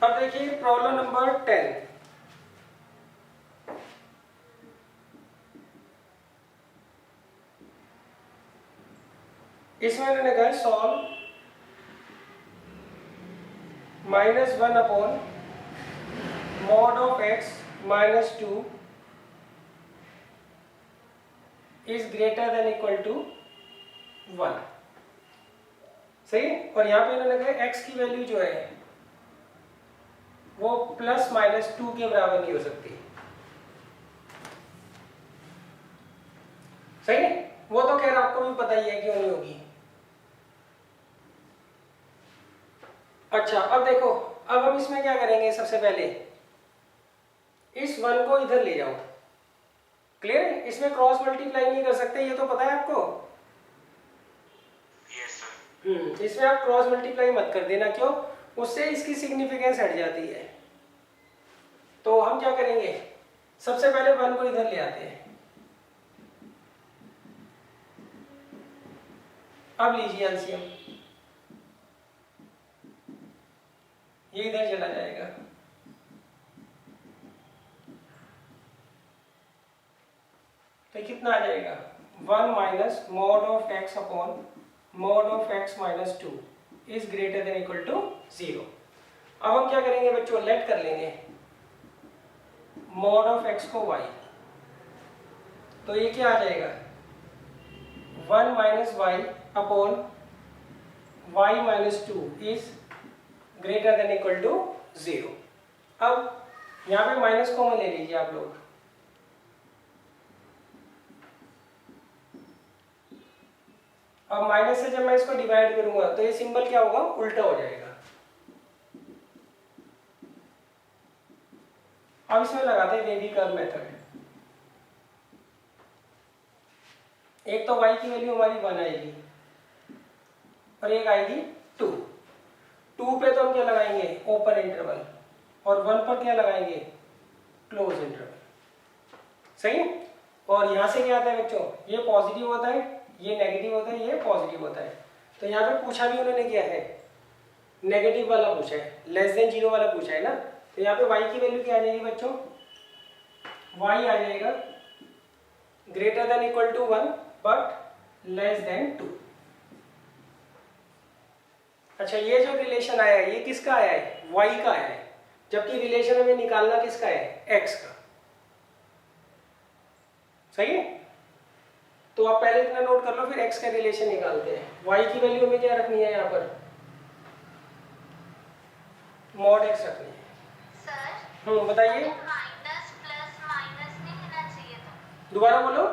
अब देखिए problem number 10। इसमें मैंने कहा solve -1 upon mod of x -2 is greater than equal to 1। सही। और यहाँ पे इन्होंने कहा x की वैल्यू जो है वो ±2 के बराबर नहीं हो सकती। सही। वो तो खैर आपको भी पता ही है क्यों नहीं होगी। अच्छा अब देखो, अब हम इसमें क्या करेंगे, सबसे पहले इस 1 को इधर ले जाओ। क्लियर है? इसमें क्रॉस मल्टीप्लाई नहीं कर सकते, ये तो पता है आपको। Yes sir. इसमें आप क्रॉस मल्टीप्लाई मत कर देना, क्यों? उससे इसकी सिग्निफिकेंस हट जाती है। तो हम क्या करेंगे, सबसे पहले 1 को इधर ले आते हैं। अब लीजिए एलसीएम, ये इधर चला जाएगा। तो कितना आ जाएगा, 1 minus mod of x upon mod of x minus 2 is greater than equal to 0। अब हम क्या करेंगे बच्चों, लेट कर लेंगे मॉड ऑफ एक्स को y। तो ये क्या आ जाएगा, 1 minus y upon y minus 2 is greater than equal to 0। अब यहाँ पे माइनस कॉमन ले लीजिए आप लोग। अब माइनस से जब मैं इसको डिवाइड करूंगा तो ये सिंबल क्या होगा, उल्टा हो जाएगा। अब इसमें लगाते हैं वेवी कर्व मेथड। एक तो y की वैल्यू हमारी 1 आएगी और एक आएगी 2। 2 पे तो हम क्या लगाएंगे, ओपन इंटरवल, और 1 पर क्या लगाएंगे, क्लोज इंटरवल। सही। और यहाँ से क्या आता है बच्चों, ये पॉजिटिव होता है, ये नेगेटिव होता है, ये पॉजिटिव होता है। तो यहाँ पे पूछा भी उन्होंने क्या है, नेगेटिव वाला पूछा है, लेस देन 0 वाला पूछा है ना। तो यहाँ पे y की वैल्यू क्या आ जाएगी बच्चों, y आ जाएगा greater than equal to 1 but less than 2। अच्छा, ये जो रिलेशन आया है ये किसका आया है, y का आया है, जबकि रिलेशन हमें निकालना किसका है, x का। सही है। तो आप पहले इतना नोट कर लो, फिर x का रिलेशन निकालते हैं। y की वैल्यू हमें क्या रखनी है, यहाँ पर मॉड x रखनी है। सर बताइए। माइनस प्लस माइनस नहीं होना चाहिए था। दोबारा बोलो।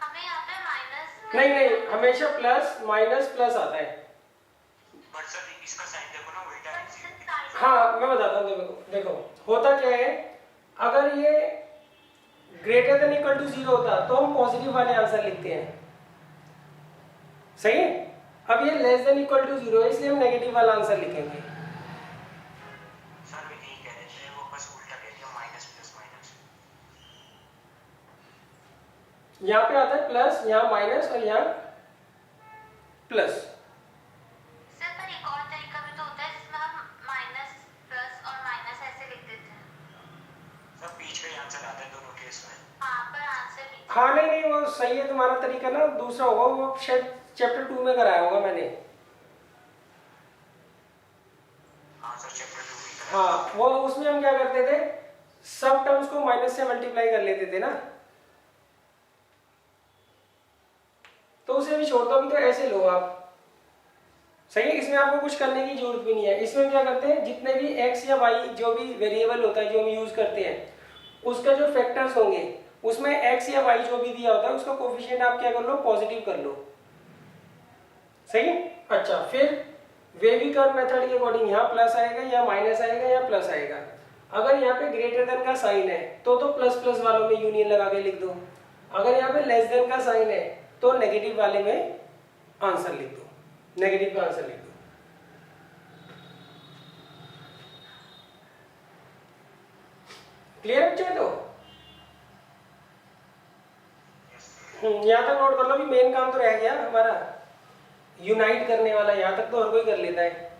हमें यहाँ पे माइनस नहीं, हमेशा प्लस माइनस प्लस आता है। बट सर इसका साइन देखो ना, उल्टा है। हाँ मैं बताता हूँ, देखो होता क्या है, अगर ये ग्रेटर देन इक्वल टू 0 होता तो हम पॉजिटिव वाले आंसर लिखते हैं। सही है। अब ये लेस देन इक्वल टू 0 है, इसलिए हम नेगेटिव वाला आंसर लिखेंगे। सर वे नहीं कह रहे थे, वो बस उल्टा कह दिया, माइनस प्लस माइनस। यहाँ पे आता है प्लस, यहाँ माइनस और यहाँ प्लस। सर पर एक और तरीका भी तो होता है जिसमें हम माइनस प्लस और माइनस ऐसे लिख देते हैं। सर बीच का ही आंसर आता है दोनों केस में। हाँ पर आंसर नहीं। हाँ नहीं, वो सही है तुम्हारा तरीका ना, दूसरा होगा, वो शायद चैप्टर 2 में कराया होगा मैंने। हाँ सर चैप्टर 2 में। हाँ, वो उसमें हम क्या करते थे, सब टर्म्स को माइनस से मल्टीप्लाई कर लेते थे ना। तो उसे भी छोड़ दो, अभी तो ऐसे लो आप। सही है। इसमें आपको कुछ करने की जरूरत भी नहीं है। इसमें क्या करते हैं, जितने भी x या y जो भी वेरिएबल होता है जो हम यूज करते हैं, उसका जो फैक्टर्स होंगे उसमें x या y जो भी दिया होता है उसका कोफिशिएंट आप क्या कर लो, पॉजिटिव कर लो। सही। अच्छा, फिर वेवी कर्व मेथड के अकॉर्डिंग यहाँ प्लस आएगा या माइनस आएगा या प्लस आएगा। अगर यहाँ पे ग्रेटर देन का साइन है तो प्लस प्लस वालों में यूनियन लगा के लिख दो। अगर यहाँ पे लेस देन का साइन है तो नेगेटिव वाले में आंसर लिख दो, नेगेटिव का आंसर लिख दो। क्लियर बच्चे? तो यहाँ तक नोट कर लो। भी मेन काम तो रह गया हमारा यूनाइट करने वाला, यहाँ तक तो हर कोई कर लेता है।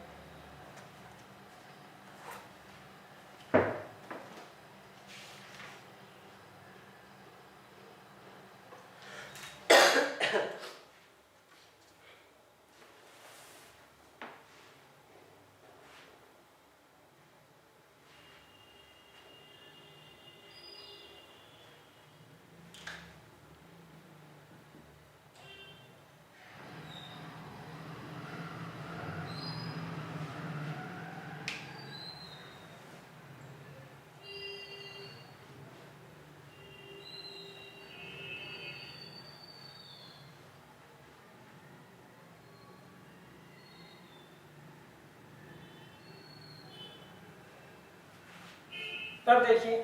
अब देखिए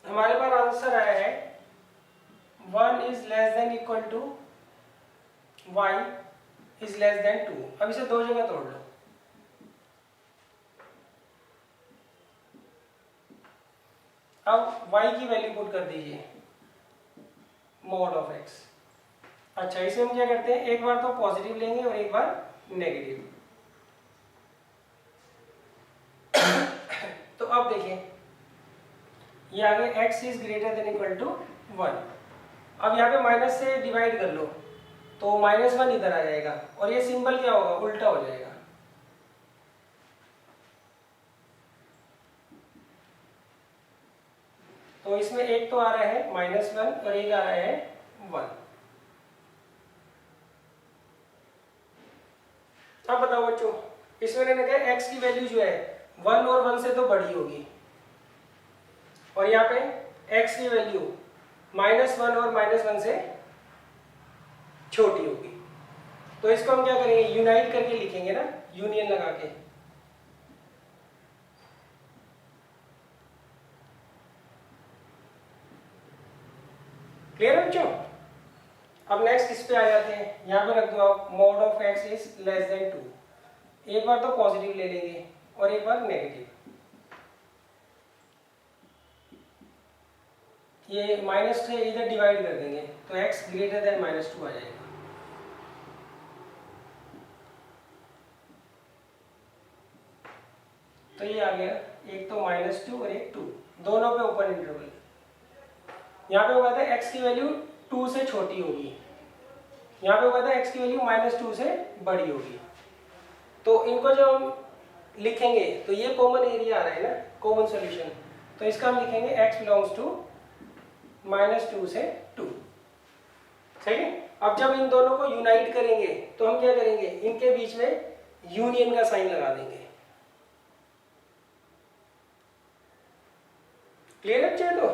हमारे पास आंसर आया है 1 is less than equal to y is less than 2। अब इसे दो जगह तोड़ लो। अब y की वैल्यू पुट कर दीजिए मॉड ऑफ x। अच्छा इसे हम क्या करते हैं, एक बार तो पॉजिटिव लेंगे और एक बार नेगेटिव। तो अब देखिए ये आगे x is greater than equal to 1। अब यहाँ पे माइनस से डिवाइड कर लो तो -1 इधर आ जाएगा और ये सिंबल क्या होगा, उल्टा हो जाएगा। तो इसमें एक तो आ रहा है -1 और एक आ रहा है 1। अब बताओ बच्चों, इसमें मैंने कहा x की वैल्यू जो है 1 और 1 से तो बड़ी होगी और यहाँ पे x की वैल्यू -1 और -1 से छोटी होगी। तो इसको हम क्या करेंगे, यूनाइट करके लिखेंगे ना, यूनियन लगा के। क्लियर है बच्चों? अब नेक्स्ट इस पे आ जाते हैं, यहाँ पे रख दो आप mod of x is less than 2। एक बार तो पॉजिटिव ले लेंगे और एक बार नेगेटिव। ये माइनस से इधर डिवाइड कर देंगे तो x ग्रेटर देन -2 आ जाएगा। तो ये आ गया, एक तो -2 और एक 2, दोनों पे ओपन इंटरवल। यहाँ पे हुआ था x की वैल्यू 2 से छोटी होगी, यहाँ पे हुआ था x की वैल्यू -2 से बड़ी होगी। तो इनको जब हम लिखेंगे तो ये कॉमन एरिया आ रहा है ना, कॉमन सॉल्यूशन। तो इसका हम लिखेंगे x बिलोंग्स टू -2 से 2। सही है। अब जब इन दोनों को यूनाइट करेंगे तो हम क्या करेंगे, इनके बीच में यूनियन का साइन लगा देंगे। क्लियर है बच्चे? तो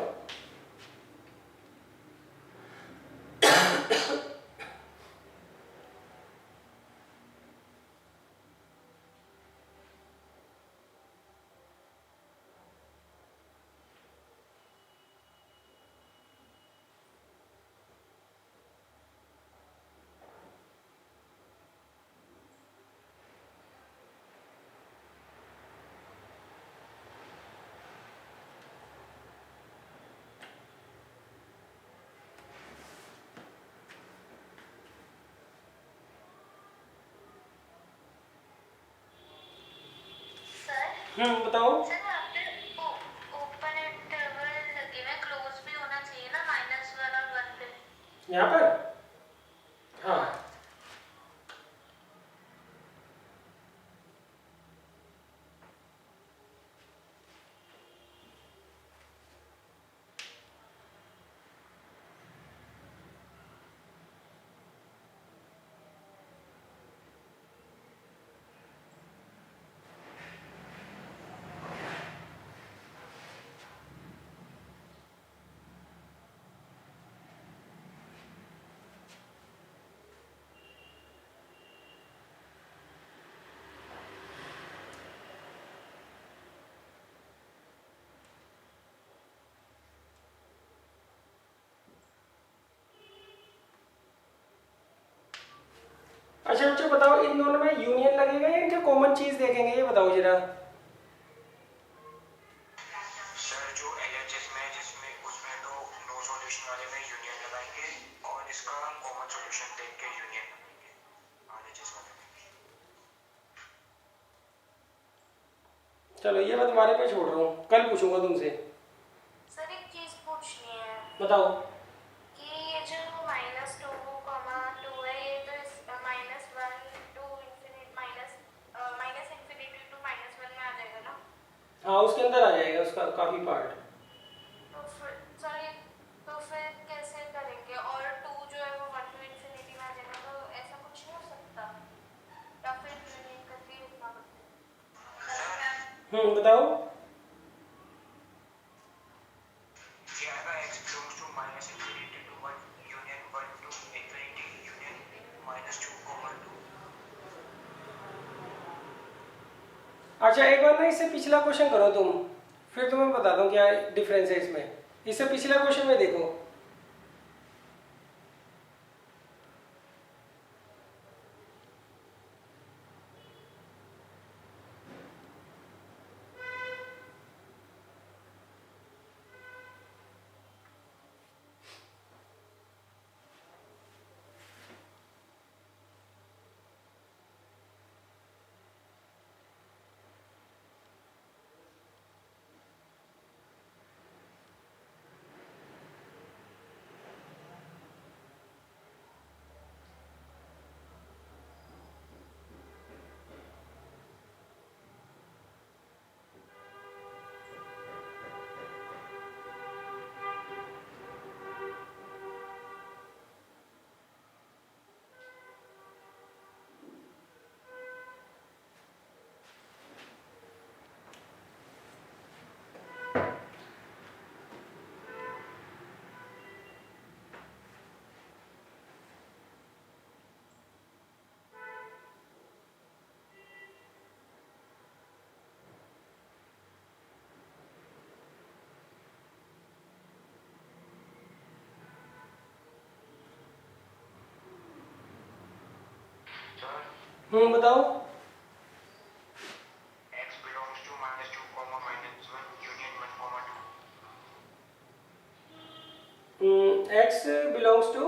बताओ। सर वहाँ पे ओपन इंटरवल लगे हुए, क्लोज भी होना चाहिए ना -1 और 1 पे। यहाँ पर हाँ, अच्छा बच्चों बताओ, इन दोनों में यूनियन लगेगा या इनके कॉमन चीज देखेंगे, ये बताओ जरा। सर जो LHS में जिसमें उसमें तो नो सॉल्यूशन वाले में यूनियन लगाएंगे और इसका कॉमन सॉल्यूशन देख के यूनियन लगाएंगे RHS वाले में। चलो ये मैं तुम्हारे पे छोड़ रहा हूँ, कल पूछूंगा तुमसे। सर एक चीज पूछनी है बताओ। कि ये जो -2, -2 है, ये तो इस -1 टू इंफिनिटी -इनफिनिटी टू -1 में आ जाएगा ना? हाँ उसके अंदर आ जाएगा उसका काफी पार्ट। तो फिर सॉरी, तो फिर कैसे करेंगे? और 2 जो है वो 1 टू इंफिनिटी में आ जाएगा, तो ऐसा कुछ नहीं हो सकता या फिर यूनियन करके लिखना पड़ता है? बताओ। ये आएगा x belongs to -infinity to 1 union 1 to अच्छा एक बार ना इससे पिछला क्वेश्चन करो तुम, फिर तुम्हें बताता हूँ क्या डिफरेंस है इसमें। इससे पिछला क्वेश्चन में देखो, सर बताओ। x belongs to -2, -1 union 1, 2 x belongs to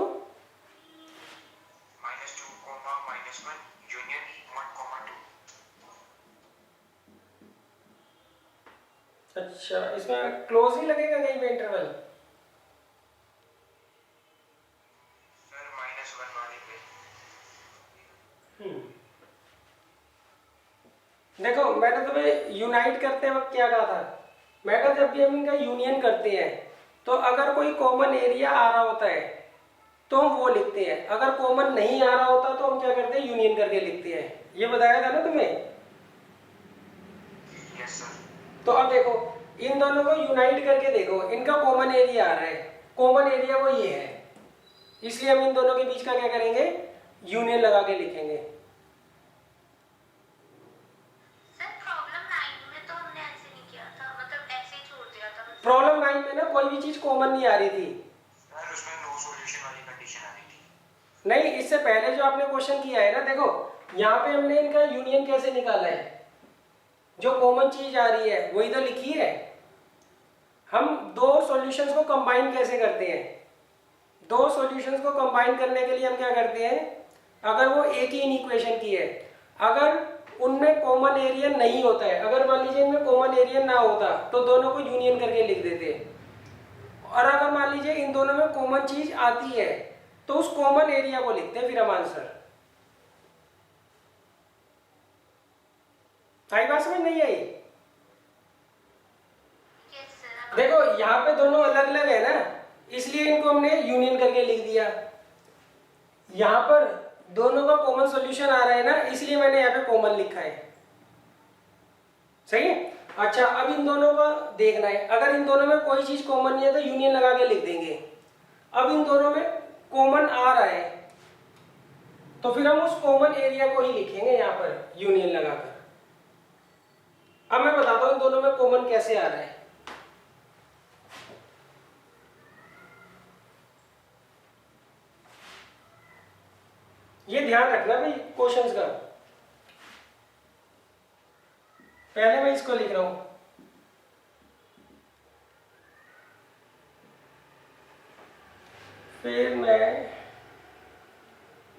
-2, -1 union 1, 2। अच्छा इसमें क्लोज ही लगेगा कहीं पे इंटरवल? सर -1 वाले पे। देखो मैंने तुम्हें यूनाइट करते वक्त क्या कहा था, मैं कहा जब भी हम इनका यूनियन करते हैं तो अगर कोई कॉमन एरिया आ रहा होता है तो हम वो लिखते हैं, अगर कॉमन नहीं आ रहा होता तो हम क्या करते हैं, यूनियन करके लिखते हैं। ये बताया था ना तुम्हें। Yes sir. तो अब देखो इन दोनों को यूनाइट करके देखो, इनका कॉमन एरिया आ रहा है, कॉमन एरिया वो ये है, इसलिए हम इन दोनों के बीच का क्या करेंगे, यूनियन लगा के लिखेंगे। सर प्रॉब्लम 9 में तो हमने ऐसे नहीं किया था, मतलब ऐसे ही छोड़ दिया था। प्रॉब्लम 9 में ना कोई भी चीज कॉमन नहीं आ रही थी। सर उसमें नो सॉल्यूशन वाली कंडीशन आ रही थी। नहीं, इससे पहले जो आपने क्वेश्चन किया है ना, देखो यहाँ पे हमने इनका यूनियन कैसे निकाला है, जो कॉमन चीज आ रही है वही तो लिखी है। हम दो सॉल्यूशंस को कंबाइन कैसे करते हैं, दो सॉल्यूशंस को कंबाइन करने के लिए हम क्या करते हैं, अगर वो एक ही इक्वेशन की है, अगर उनमें कॉमन एरिया नहीं होता है, अगर मान लीजिए इनमें कॉमन एरिया ना होता तो दोनों को यूनियन करके लिख देते, और अगर मान लीजिए इन दोनों में कॉमन चीज आती है तो उस कॉमन एरिया को लिखते हैं, फिर हम आंसर। आई बात समझ नहीं आई? Yes sir. देखो यहाँ पे दोनों अलग अलग है ना, इसलिए इनको हमने यूनियन करके लिख दिया। यहाँ पर दोनों का कॉमन सॉल्यूशन आ रहा है ना, इसलिए मैंने यहाँ पे कॉमन लिखा है। सही है। अच्छा अब इन दोनों का देखना है, अगर इन दोनों में कोई चीज कॉमन नहीं है तो यूनियन लगा के लिख देंगे। अब इन दोनों में कॉमन आ रहा है तो फिर हम उस कॉमन एरिया को ही लिखेंगे यहाँ पर यूनियन लगाकर। अब मैं बताता हूँ इन दोनों में कॉमन कैसे आ रहा है। ये ध्यान रखना भाई क्वेश्चंस का। पहले मैं इसको लिख रहा हूं, फिर मैं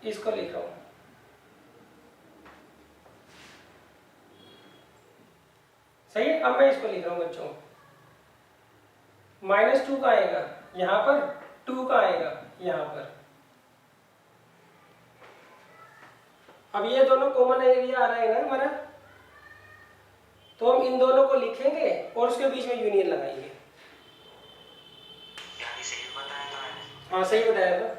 इसको लिख रहा हूं। सही है। अब मैं इसको लिख रहा हूं बच्चों, -2 का आएगा यहां पर, 2 का आएगा यहां पर। अब ये दोनों कॉमन एरिया आ रहा है ना हमारा, तो हम इन दोनों को लिखेंगे और उसके बीच में यूनियन लगाएंगे। यानी सही बताया था मैंने। हाँ सही बताया था।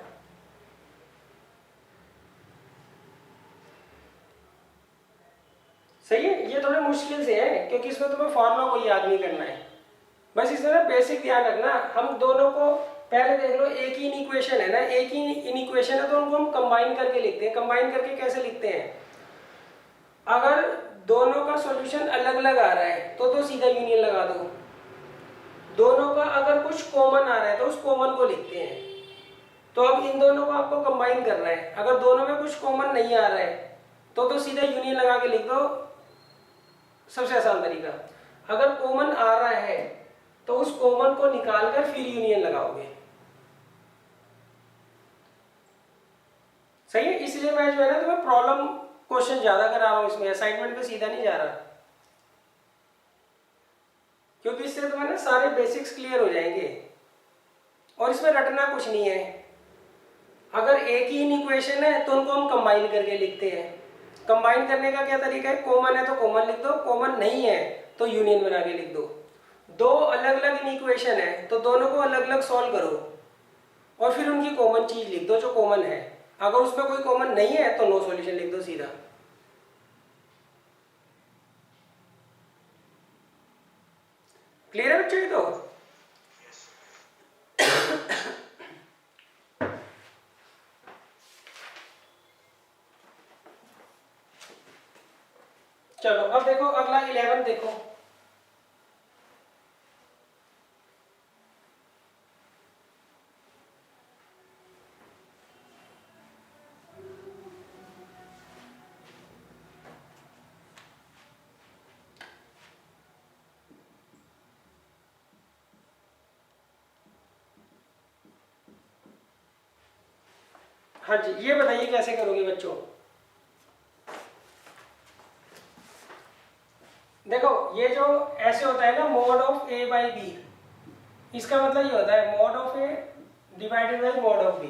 सही है। ये थोड़े मुश्किल से है क्योंकि इसमें तुम्हें फॉर्मूला कोई याद नहीं करना है, बस इसमें ना बेसिक ध्यान रखना। हम दोनों को पहले देख लो, एक ही इक्वेशन है ना, एक ही इक्वेशन है तो उनको हम कंबाइन करके लिखते हैं। कंबाइन करके कैसे लिखते हैं, अगर दोनों का सॉल्यूशन अलग अलग आ रहा है तो सीधा यूनियन लगा दो। दोनों का अगर कुछ कॉमन आ रहा है तो उस कॉमन को लिखते हैं। तो अब इन दोनों को आपको कंबाइन करना है। अगर दोनों में कुछ कॉमन नहीं आ रहा है तो सीधा यूनियन लगा के लिख दो, सबसे आसान तरीका। अगर कॉमन आ रहा है तो उस कॉमन को निकाल कर फिर यूनियन लगाओगे। सही है। इसलिए मैं जो है ना तुम्हें प्रॉब्लम क्वेश्चन ज्यादा करा रहा हूं इसमें, असाइनमेंट पे सीधा नहीं जा रहा, क्योंकि इससे तुम्हें ना सारे बेसिक्स क्लियर हो जाएंगे और इसमें रटना कुछ नहीं है। अगर एक ही इक्वेशन है तो उनको हम कंबाइन करके लिखते हैं। कंबाइन करने का क्या तरीका है, कॉमन है तो कॉमन लिख दो, कॉमन नहीं है तो यूनियन बना के लिख दो। दो अलग अलग इक्वेशन है तो दोनों को अलग अलग सॉल्व करो और फिर उनकी कॉमन चीज लिख दो जो कॉमन है। अगर उसमें कोई कॉमन नहीं है तो नो सॉल्यूशन लिख दो सीधा। क्लियर है बच्चों? ये तो चलो अब देखो अगला 11 देखो। हाँ जी, ये बताइए कैसे करोगे बच्चों। देखो ये जो ऐसे होता है ना mod of A by B, इसका मतलब ये होता है mod of A divided by mod of B.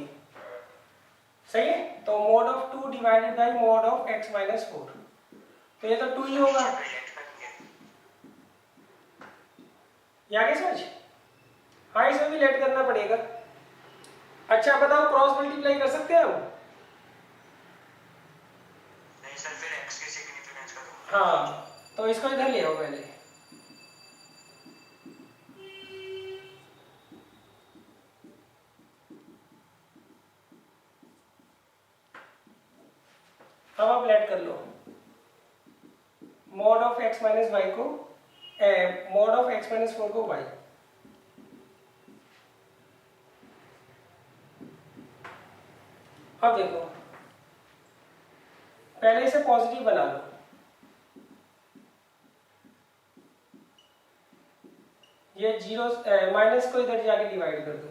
सही है। तो mod of 2 divided by mod of x minus 4, तो ये तो 2 ही होगा। ये आगे समझ? हाँ इसमें भी लेट करना पड़ेगा। अच्छा बताओ क्रॉस मल्टीप्लाई कर सकते हैं हम? नहीं सर, फिर x के सिग्निफिकेंस का तो हाँ तो इसको इधर ले आओ पहले। अब आप लेट कर लो mod of x minus y को, मॉड ऑफ x माइनस 4 को y। अब देखो पहले इसे पॉजिटिव बना लो, ये जीरो माइनस को इधर जाके डिवाइड कर दो।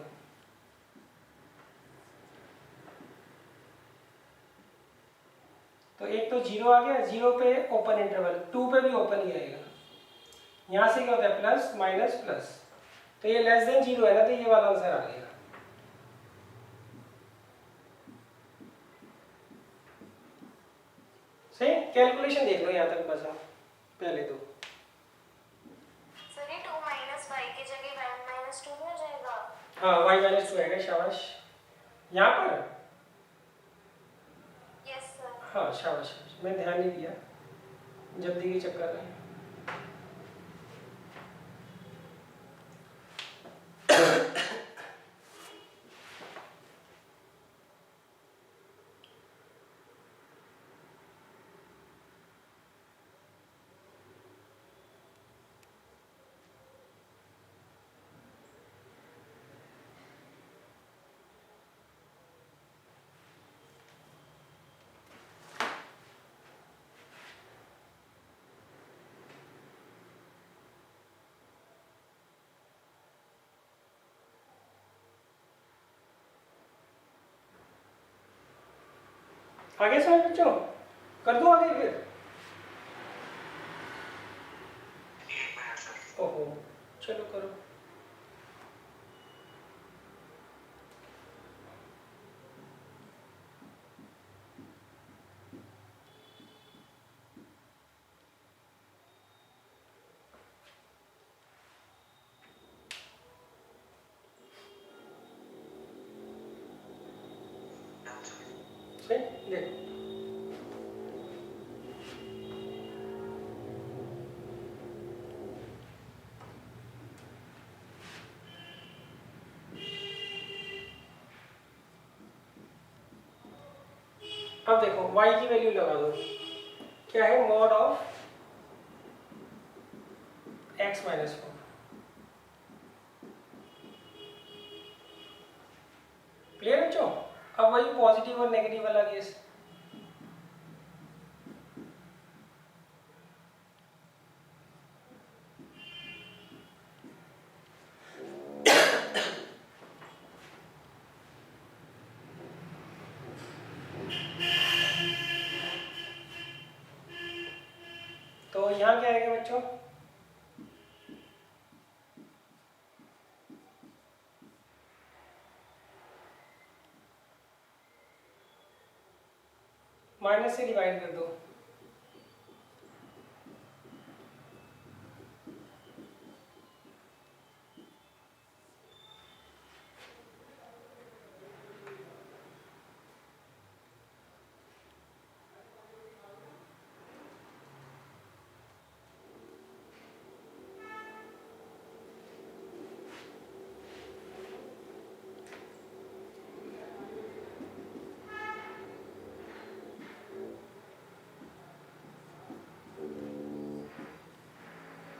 तो एक तो जीरो आ गया, जीरो पे ओपन इंटरवल, 2 पे भी ओपन ही आएगा। यहां से क्या होता है प्लस माइनस प्लस, तो ये लेस देन जीरो है ना, तो ये वाला आंसर आ गया। सही। कैलकुलेशन देख लो यहाँ तक बस आप पहले तो। सर ये 2 माइनस वाई की जगह 1 माइनस 2 हो जाएगा। हाँ y माइनस 2 आएगा, शाबाश। यहाँ पर यस सर। हाँ शाबाश, मैं ध्यान नहीं दिया जल्दी के चक्कर में। आगे समझ बच्चों, कर दो आगे फिर। 1 मिनट सर। ओहो चलो करो। Done sir. सही देख। अब देखो y की वैल्यू लगा दो, क्या है mod of x minus 4। Clear बच्चों? अब वही पॉजिटिव और नेगेटिव वाला केस। तो यहाँ क्या आएगा बच्चों? माइनस से डिवाइड कर दो।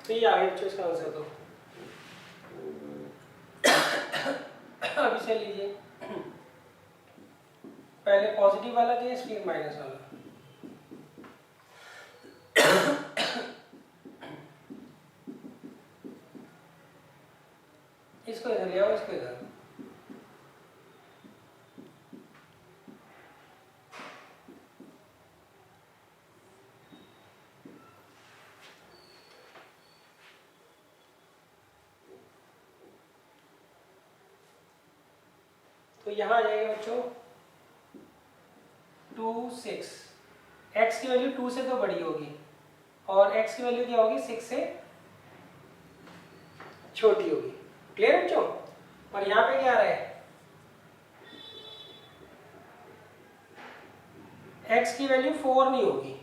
तो ये आगे बच्चों इसका आंसर दो। अब इसे लीजिए, पहले पॉजिटिव वाला केस फिर माइनस वाला। इसको इधर ले आओ, इसको इधर। तो यहाँ आ जाएगा बच्चों 2 6। x की वैल्यू 2 से तो बड़ी होगी और x की वैल्यू क्या होगी? 6 से छोटी होगी। क्लियर बच्चों? और यहाँ पे क्या आ रहा है? x की वैल्यू 4 नहीं होगी,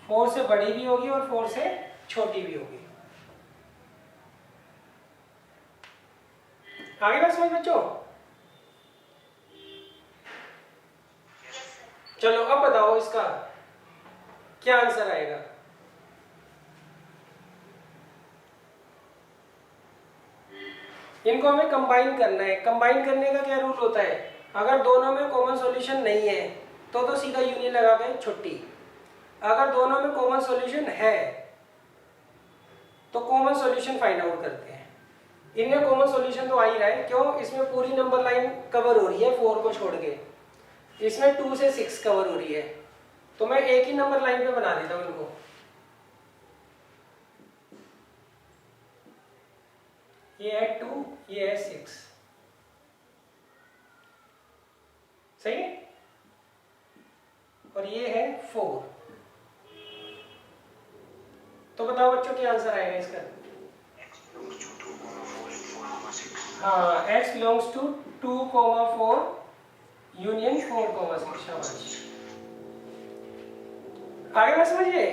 4 से बड़ी भी होगी और 4 से छोटी भी होगी। आगे बात समझ बच्चों? चलो अब बताओ इसका क्या आंसर आएगा? इनको हमें कंबाइन करना है। कंबाइन करने का क्या रूल होता है? अगर दोनों में कॉमन सॉल्यूशन नहीं है तो सीधा यूनियन लगा के छुट्टी। अगर दोनों में कॉमन सॉल्यूशन है तो कॉमन सॉल्यूशन फाइंड आउट करते हैं। इनमें कॉमन सॉल्यूशन तो आ ही रहा है, क्यों? इसमें पूरी नंबर लाइन कवर हो रही है 4 को छोड़ के, इसमें 2 से 6 कवर हो रही है, तो मैं एक ही नंबर लाइन पे बना देता हूं इनको। ये है 2, ये है 6। सही है? और ये है 4। तो बताओ बच्चों क्या आंसर आएगा इसका? हाँ, x belongs to 2,4 यूनियन 4,6। शाबाश। आगे बात समझिए।